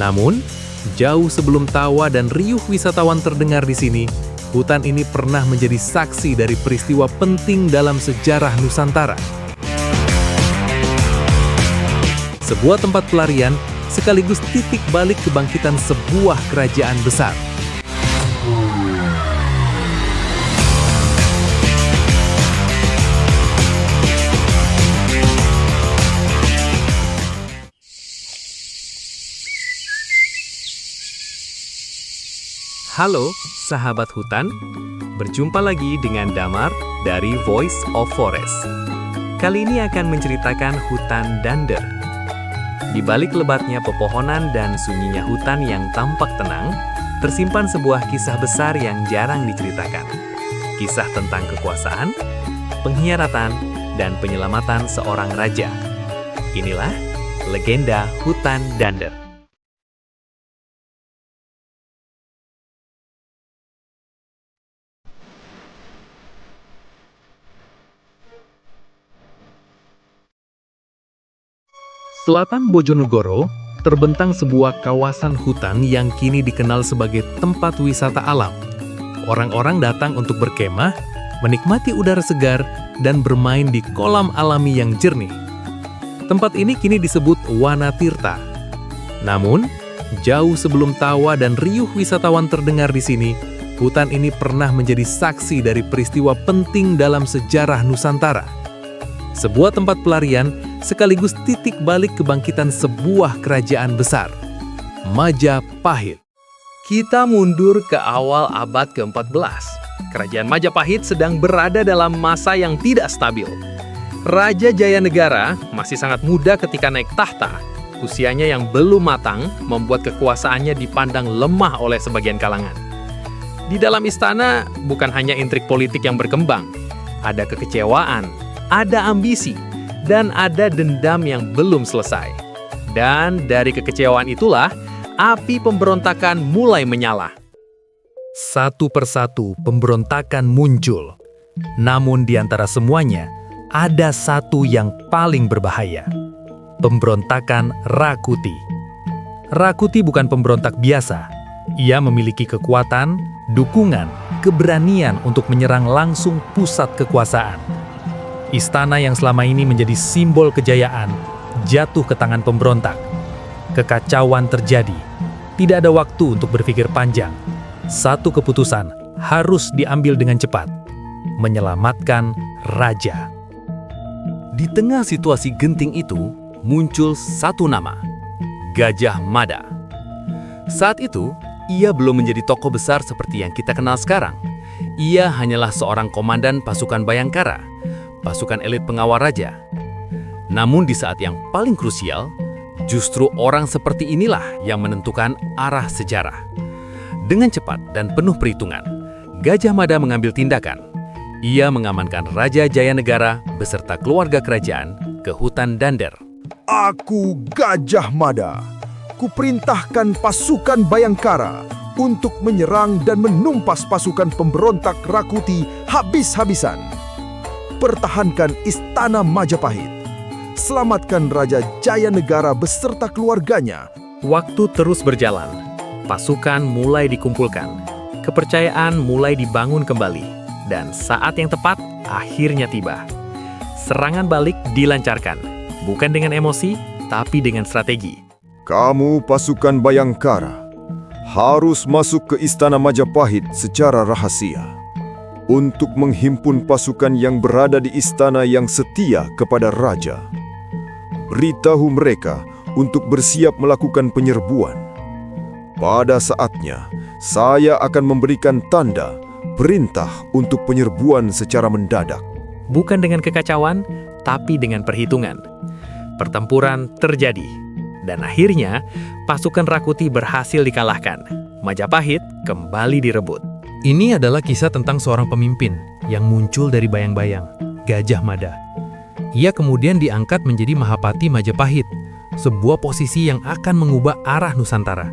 Namun, jauh sebelum tawa dan riuh wisatawan terdengar di sini, hutan ini pernah menjadi saksi dari peristiwa penting dalam sejarah Nusantara. Sebuah tempat pelarian sekaligus titik balik kebangkitan sebuah kerajaan besar. Halo, sahabat hutan. Berjumpa lagi dengan Damar dari Voice of Forest. Kali ini akan menceritakan hutan Dander. Di balik lebatnya pepohonan dan sunyinya hutan yang tampak tenang, tersimpan sebuah kisah besar yang jarang diceritakan. Kisah tentang kekuasaan, pengkhianatan, dan penyelamatan seorang raja. Inilah legenda hutan Dander. Selatan Bojonegoro, terbentang sebuah kawasan hutan yang kini dikenal sebagai tempat wisata alam. Orang-orang datang untuk berkemah, menikmati udara segar, dan bermain di kolam alami yang jernih. Tempat ini kini disebut Wanatirta. Namun, jauh sebelum tawa dan riuh wisatawan terdengar di sini, hutan ini pernah menjadi saksi dari peristiwa penting dalam sejarah Nusantara. Sebuah tempat pelarian sekaligus titik balik kebangkitan sebuah kerajaan besar, Majapahit. Kita mundur ke awal abad ke-14. Kerajaan Majapahit sedang berada dalam masa yang tidak stabil. Raja Jayanegara masih sangat muda ketika naik tahta. Usianya yang belum matang membuat kekuasaannya dipandang lemah oleh sebagian kalangan. Di dalam istana bukan hanya intrik politik yang berkembang, ada kekecewaan, ada ambisi, dan ada dendam yang belum selesai. Dan dari kekecewaan itulah, api pemberontakan mulai menyala. Satu persatu pemberontakan muncul. Namun di antara semuanya, ada satu yang paling berbahaya. Pemberontakan Rakuti. Rakuti bukan pemberontak biasa. Ia memiliki kekuatan, dukungan, keberanian untuk menyerang langsung pusat kekuasaan. Istana yang selama ini menjadi simbol kejayaan jatuh ke tangan pemberontak. Kekacauan terjadi. Tidak ada waktu untuk berpikir panjang. Satu keputusan harus diambil dengan cepat. Menyelamatkan raja. Di tengah situasi genting itu, muncul satu nama. Gajah Mada. Saat itu, ia belum menjadi tokoh besar seperti yang kita kenal sekarang. Ia hanyalah seorang komandan pasukan Bayangkara, pasukan elit pengawal raja. Namun di saat yang paling krusial, justru orang seperti inilah yang menentukan arah sejarah. Dengan cepat dan penuh perhitungan, Gajah Mada mengambil tindakan. Ia mengamankan Raja Jayanegara beserta keluarga kerajaan ke hutan Dander. Aku Gajah Mada. Kuperintahkan pasukan Bayangkara untuk menyerang dan menumpas pasukan pemberontak Rakuti habis-habisan. Pertahankan istana Majapahit. Selamatkan Raja Jayanegara beserta keluarganya. Waktu terus berjalan. Pasukan mulai dikumpulkan. Kepercayaan mulai dibangun kembali. Dan saat yang tepat akhirnya tiba. Serangan balik dilancarkan. Bukan dengan emosi, tapi dengan strategi. Kamu pasukan Bayangkara harus masuk ke istana Majapahit secara rahasia untuk menghimpun pasukan yang berada di istana yang setia kepada raja. Beritahu mereka untuk bersiap melakukan penyerbuan. Pada saatnya, saya akan memberikan tanda perintah untuk penyerbuan secara mendadak. Bukan dengan kekacauan, tapi dengan perhitungan. Pertempuran terjadi, dan akhirnya pasukan Rakuti berhasil dikalahkan. Majapahit kembali direbut. Ini adalah kisah tentang seorang pemimpin yang muncul dari bayang-bayang, Gajah Mada. Ia kemudian diangkat menjadi Mahapati Majapahit, sebuah posisi yang akan mengubah arah Nusantara.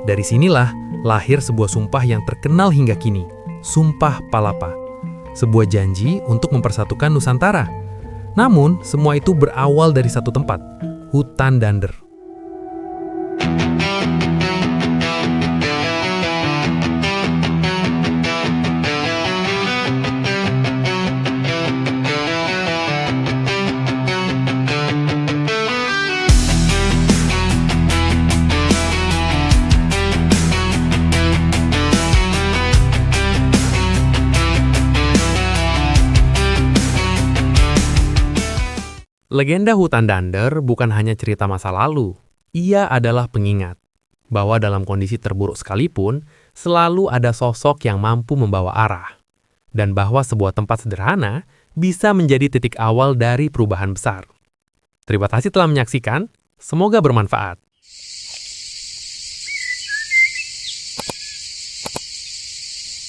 Dari sinilah lahir sebuah sumpah yang terkenal hingga kini, Sumpah Palapa. Sebuah janji untuk mempersatukan Nusantara. Namun, semua itu berawal dari satu tempat, hutan Dander. Legenda hutan Dander bukan hanya cerita masa lalu. Ia adalah pengingat bahwa dalam kondisi terburuk sekalipun, selalu ada sosok yang mampu membawa arah. Dan bahwa sebuah tempat sederhana bisa menjadi titik awal dari perubahan besar. Terima kasih telah menyaksikan, semoga bermanfaat.